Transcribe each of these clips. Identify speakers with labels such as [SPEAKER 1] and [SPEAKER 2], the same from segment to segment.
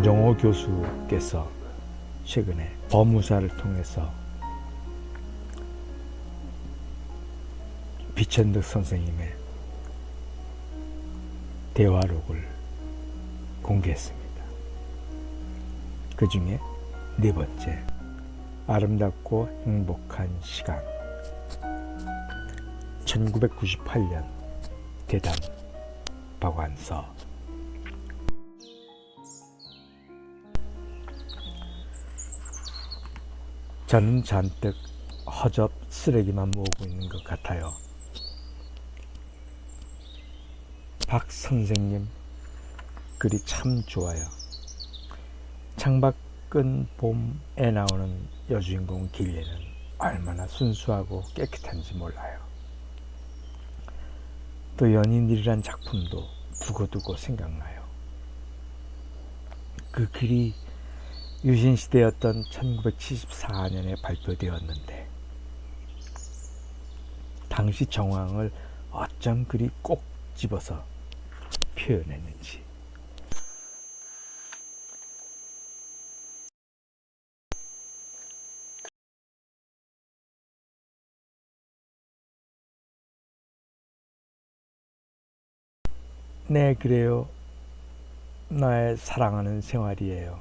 [SPEAKER 1] 장정호 교수께서 최근에 법무사를 통해서 비천득 선생님의 대화록을 공개했습니다. 그 중에 네 번째, 아름답고 행복한 시간. 1998년 대담 박완서. 저는 잔뜩 허접 쓰레기만 모으고 있는 것 같아요. 박 선생님 글이 참 좋아요. 창밖은 봄에 나오는 여주인공 길리는 얼마나 순수하고 깨끗한지 몰라요. 또 연인들이란 작품도 두고두고 생각나요. 그 글이 유신시대였던 1974년에 발표되었는데 당시 정황을 어쩜 그리 꼭 집어서 표현했는지. 네, 그래요. 나의 사랑하는 생활이에요.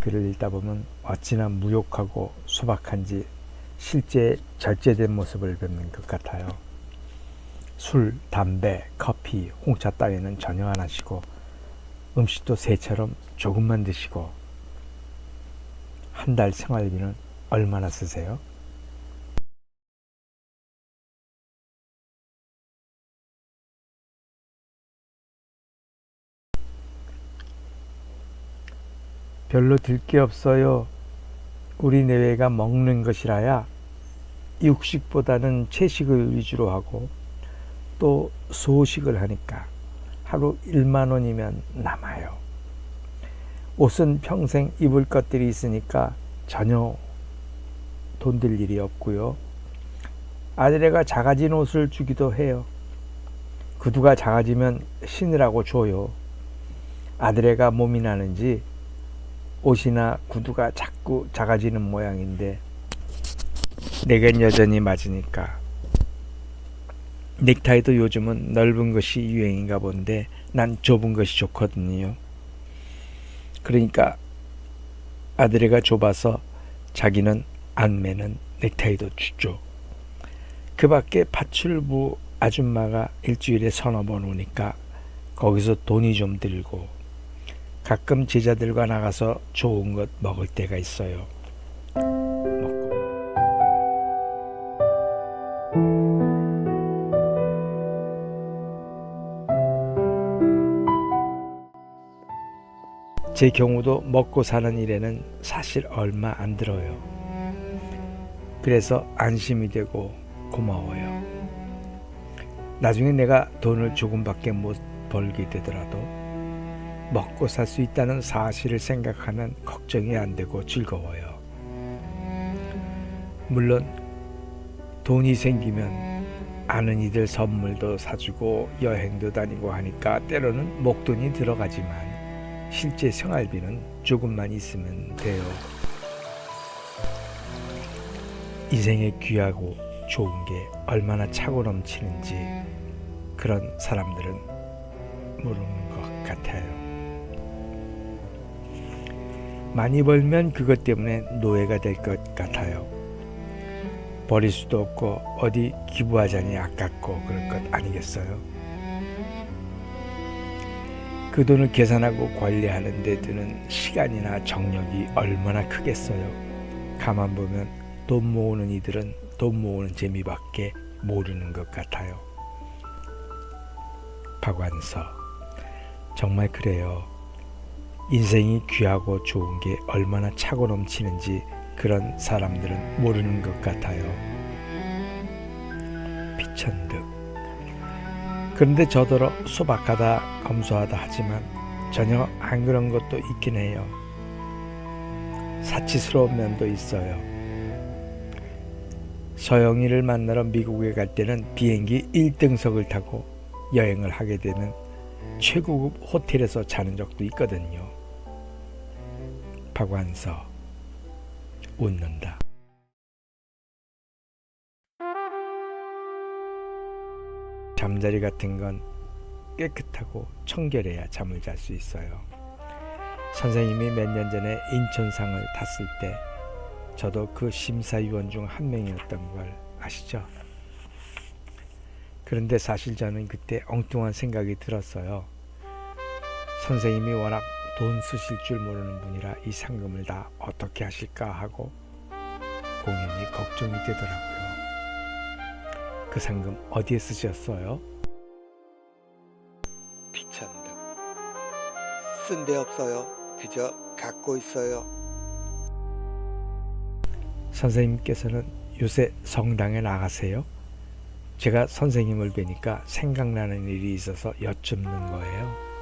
[SPEAKER 1] 글을 읽다 보면 어찌나 무욕하고 소박한지 실제 절제된 모습을 뵙는 것 같아요. 술, 담배, 커피, 홍차 따위는 전혀 안 하시고 음식도 새처럼 조금만 드시고. 한 달 생활비는 얼마나 쓰세요? 별로 들 게 없어요. 우리 내외가 먹는 것이라야 육식보다는 채식을 위주로 하고 또 소식을 하니까 하루 1만 원이면 남아요. 옷은 평생 입을 것들이 있으니까 전혀 돈 들 일이 없고요. 아들애가 작아진 옷을 주기도 해요. 구두가 작아지면 신으라고 줘요. 아들애가 몸이 나는지 옷이나 구두가 자꾸 작아지는 모양인데 내겐 여전히 맞으니까. 넥타이도 요즘은 넓은 것이 유행인가 본데 난 좁은 것이 좋거든요. 그러니까 아들애가 좁아서 자기는 안 매는 넥타이도 주죠. 그 밖에 파출부 아줌마가 일주일에 서너 번 오니까 거기서 돈이 좀 들고 가끔 제자들과 나가서 좋은 것 먹을 때가 있어요. 먹고. 제 경우도 먹고 사는 일에는 사실 얼마 안 들어요. 그래서 안심이 되고 고마워요. 나중에 내가 돈을 조금밖에 못 벌게 되더라도 먹고 살 수 있다는 사실을 생각하면 걱정이 안 되고 즐거워요. 물론 돈이 생기면 아는 이들 선물도 사주고 여행도 다니고 하니까 때로는 목돈이 들어가지만 실제 생활비는 조금만 있으면 돼요. 인생에 귀하고 좋은 게 얼마나 차고 넘치는지 그런 사람들은 모르는 것 같아요. 많이 벌면 그것 때문에 노예가 될 것 같아요. 버릴 수도 없고 어디 기부하자니 아깝고 그럴 것 아니겠어요? 그 돈을 계산하고 관리하는 데 드는 시간이나 정력이 얼마나 크겠어요. 가만 보면 돈 모으는 이들은 돈 모으는 재미밖에 모르는 것 같아요. 박완서. 정말 그래요. 인생이 귀하고 좋은 게 얼마나 차고 넘치는지 그런 사람들은 모르는 것 같아요. 비천득. 그런데 저더러 소박하다 검소하다 하지만 전혀 안 그런 것도 있긴 해요. 사치스러운 면도 있어요. 서영이를 만나러 미국에 갈 때는 비행기 1등석을 타고 여행을 하게 되는 최고급 호텔에서 자는 적도 있거든요. 박완서 웃는다. 잠자리 같은 건 깨끗하고 청결해야 잠을 잘 수 있어요. 선생님이 몇 년 전에 인천상을 탔을 때 저도 그 심사위원 중 한 명이었던 걸 아시죠? 그런데 사실 저는 그때 엉뚱한 생각이 들었어요. 선생님이 워낙 돈 쓰실 줄 모르는 분이라 이 상금을 다 어떻게 하실까 하고 공연히 걱정이 되더라고요. 그 상금 어디에 쓰셨어요?
[SPEAKER 2] 피천득. 쓴 데 없어요. 그저 갖고 있어요.
[SPEAKER 1] 선생님께서는 요새 성당에 나가세요? 제가 선생님을 뵈니까 생각나는 일이 있어서 여쭙는 거예요.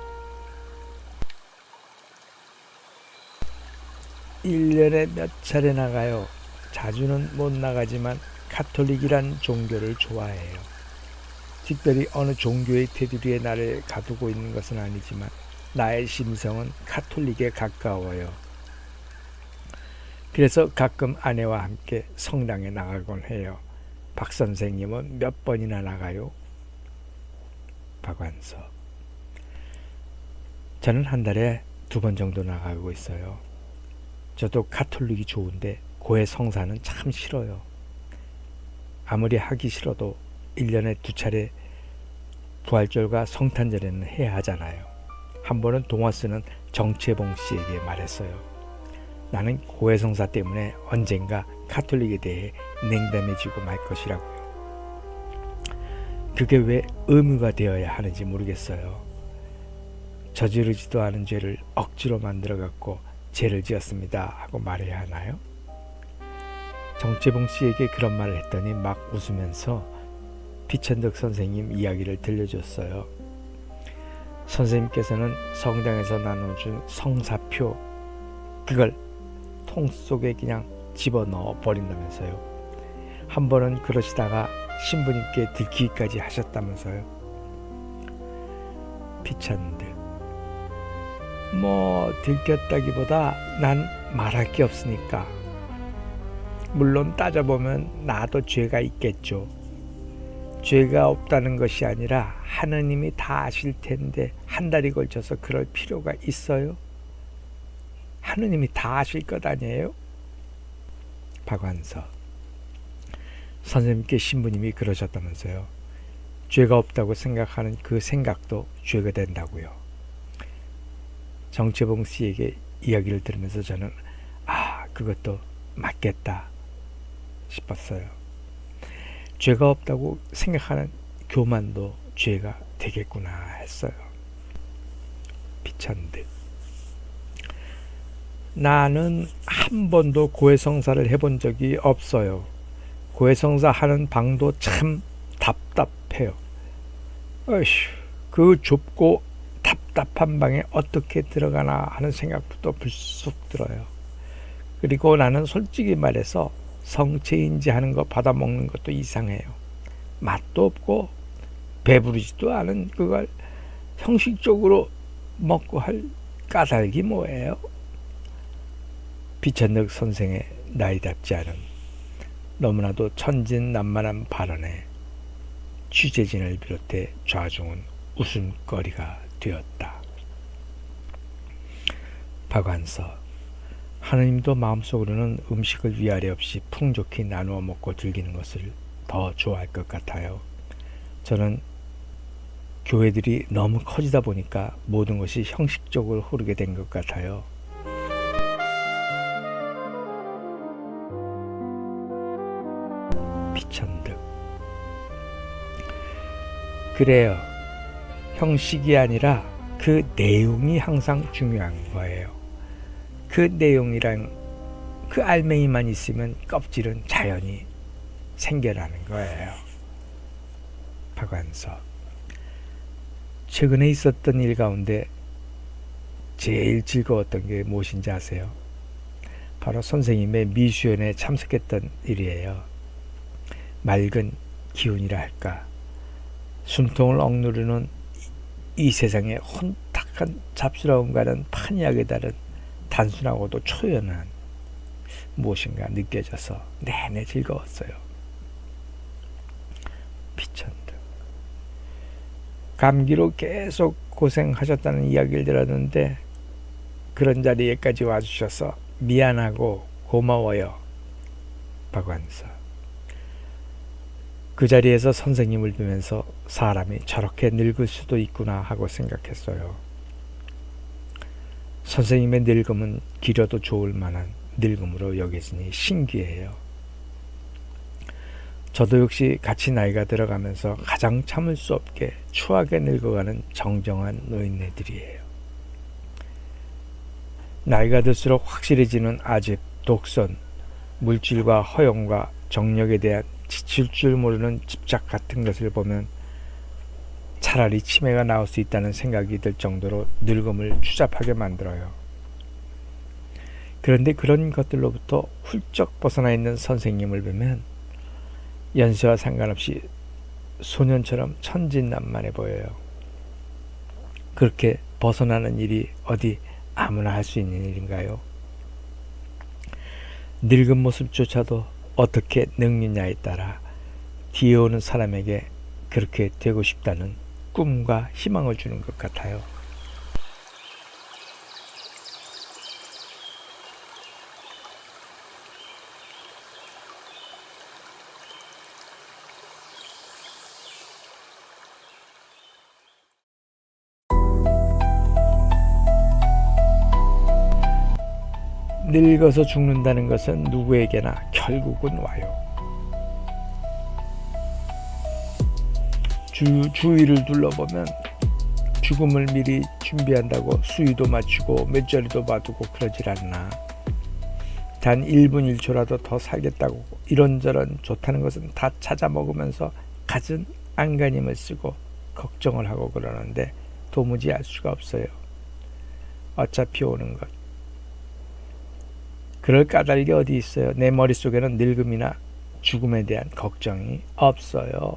[SPEAKER 1] 1년에 몇 차례 나가요. 자주는 못 나가지만 가톨릭이란 종교를 좋아해요. 특별히 어느 종교의 테두리에 나를 가두고 있는 것은 아니지만 나의 심성은 가톨릭에 가까워요. 그래서 가끔 아내와 함께 성당에 나가곤 해요. 박 선생님은 몇 번이나 나가요? 박완서. 저는 한 달에 2번 정도 나가고 있어요. 저도 가톨릭이 좋은데 고해 성사는 참 싫어요. 아무리 하기 싫어도 1년에 2차례 부활절과 성탄절에는 해야 하잖아요. 한 번은 동화 쓰는 정채봉 씨에게 말했어요. 나는 고해 성사 때문에 언젠가 가톨릭에 대해 냉담해지고 말 것이라고요. 그게 왜 의무가 되어야 하는지 모르겠어요. 저지르지도 않은 죄를 억지로 만들어갖고 죄를 지었습니다 하고 말해야 하나요? 정채봉 씨에게 그런 말을 했더니 막 웃으면서 피천득 선생님 이야기를 들려줬어요. 선생님께서는 성당에서 나눠준 성사표 그걸 통 속에 그냥 집어넣어 버린다면서요. 한 번은 그러시다가 신부님께 들키기까지 하셨다면서요. 피천득. 뭐 들켰다기보다 난 말할 게 없으니까. 물론 따져보면 나도 죄가 있겠죠. 죄가 없다는 것이 아니라 하느님이 다 아실 텐데 한 달이 걸쳐서 그럴 필요가 있어요? 하느님이 다 아실 것 아니에요? 박완서. 선생님께 신부님이 그러셨다면서요. 죄가 없다고 생각하는 그 생각도 죄가 된다고요. 정채봉 씨에게 이야기를 들으면서 저는 그것도 맞겠다 싶었어요. 죄가 없다고 생각하는 교만도 죄가 되겠구나 했어요. 피천득. 나는 한 번도 고해성사를 해본 적이 없어요. 고해성사 하는 방도 참 답답해요. 어휴, 그 좁고 답답한 방에 어떻게 들어가나 하는 생각부터 불쑥 들어요. 그리고 나는 솔직히 말해서 성체인지 하는 거 받아먹는 것도 이상해요. 맛도 없고 배부르지도 않은 그걸 형식적으로 먹고 할 까닭이 뭐예요? 피천득 선생의 나이답지 않은 너무나도 천진난만한 발언에 취재진을 비롯해 좌중은 웃음거리가 되었다. 박완서. 하느님도 마음속으로는 음식을 위아래 없이 풍족히 나누어 먹고 즐기는 것을 더 좋아할 것 같아요. 저는 교회들이 너무 커지다 보니까 모든 것이 형식적으로 흐르게 된 것 같아요. 피천득. 그래요. 형식이 아니라 그 내용이 항상 중요한 거예요. 그 내용이랑 그 알맹이만 있으면 껍질은 자연히 생겨나는 거예요. 박완서. 최근에 있었던 일 가운데 제일 즐거웠던 게 무엇인지 아세요? 바로 선생님의 미수연에 참석했던 일이에요. 맑은 기운이라 할까, 숨통을 억누르는 이 세상의 혼탁한 잡스러움과는 판이하게 다른 단순하고도 초연한 무엇인가 느껴져서 내내 즐거웠어요. 피천득. 감기로 계속 고생하셨다는 이야기를 들었는데 그런 자리에까지 와주셔서 미안하고 고마워요. 박완서. 그 자리에서 선생님을 보면서 사람이 저렇게 늙을 수도 있구나 하고 생각했어요. 선생님의 늙음은 길어도 좋을 만한 늙음으로 여겨지니 신기해요. 저도 역시 같이 나이가 들어가면서 가장 참을 수 없게 추하게 늙어가는 정정한 노인네들이에요. 나이가 들수록 확실해지는 아집, 독선, 물질과 허용과 정력에 대한 지칠 줄 모르는 집착 같은 것을 보면 차라리 치매가 나올 수 있다는 생각이 들 정도로 늙음을 추잡하게 만들어요. 그런데 그런 것들로부터 훌쩍 벗어나 있는 선생님을 보면 연세와 상관없이 소년처럼 천진난만해 보여요. 그렇게 벗어나는 일이 어디 아무나 할 수 있는 일인가요? 늙은 모습조차도 어떻게 늙느냐에 따라 뒤에 오는 사람에게 그렇게 되고 싶다는 꿈과 희망을 주는 것 같아요. 늙어서 죽는다는 것은 누구에게나 결국은 와요. 주위를 둘러보면 죽음을 미리 준비한다고 수위도 맞추고 몇자리도 봐두고 그러질 않나. 단 1분 1초라도 더 살겠다고 이런저런 좋다는 것은 다 찾아 먹으면서 갖은 안간힘을 쓰고 걱정을 하고 그러는데 도무지 알 수가 없어요. 어차피 오는 것. 그럴 까닭이 어디 있어요. 내 머릿속에는 늙음이나 죽음에 대한 걱정이 없어요.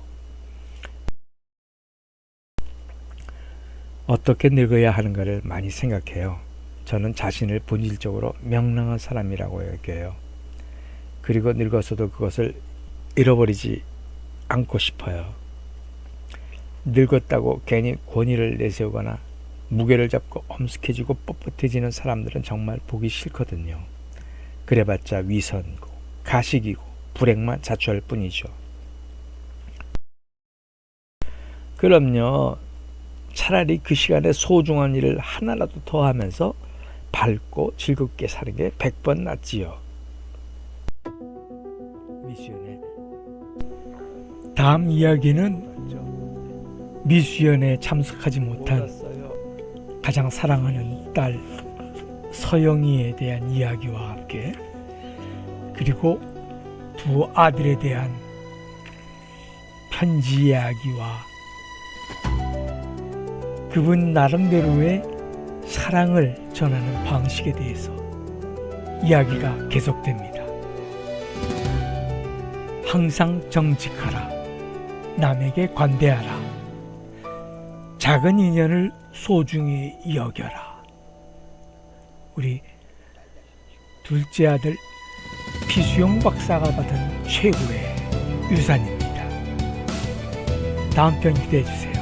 [SPEAKER 1] 어떻게 늙어야 하는가를 많이 생각해요. 저는 자신을 본질적으로 명랑한 사람이라고 여겨요. 그리고 늙어서도 그것을 잃어버리지 않고 싶어요. 늙었다고 괜히 권위를 내세우거나 무게를 잡고 엄숙해지고 뻣뻣해지는 사람들은 정말 보기 싫거든요. 그래봤자 위선이고 가식이고 불행만 자초할 뿐이죠. 그럼요. 차라리 그 시간에 소중한 일을 하나라도 더 하면서 밝고 즐겁게 사는 게 100번 낫지요. 미수연의 다음 이야기는 미수연에 참석하지 못한 가장 사랑하는 딸 서영이에 대한 이야기와 함께 그리고 두 아들에 대한 편지 이야기와 그분 나름대로의 사랑을 전하는 방식에 대해서 이야기가 계속됩니다. 항상 정직하라. 남에게 관대하라. 작은 인연을 소중히 여겨라. 우리 둘째 아들 피수용 박사가 받은 최고의 유산입니다. 다음 편 기대해 주세요.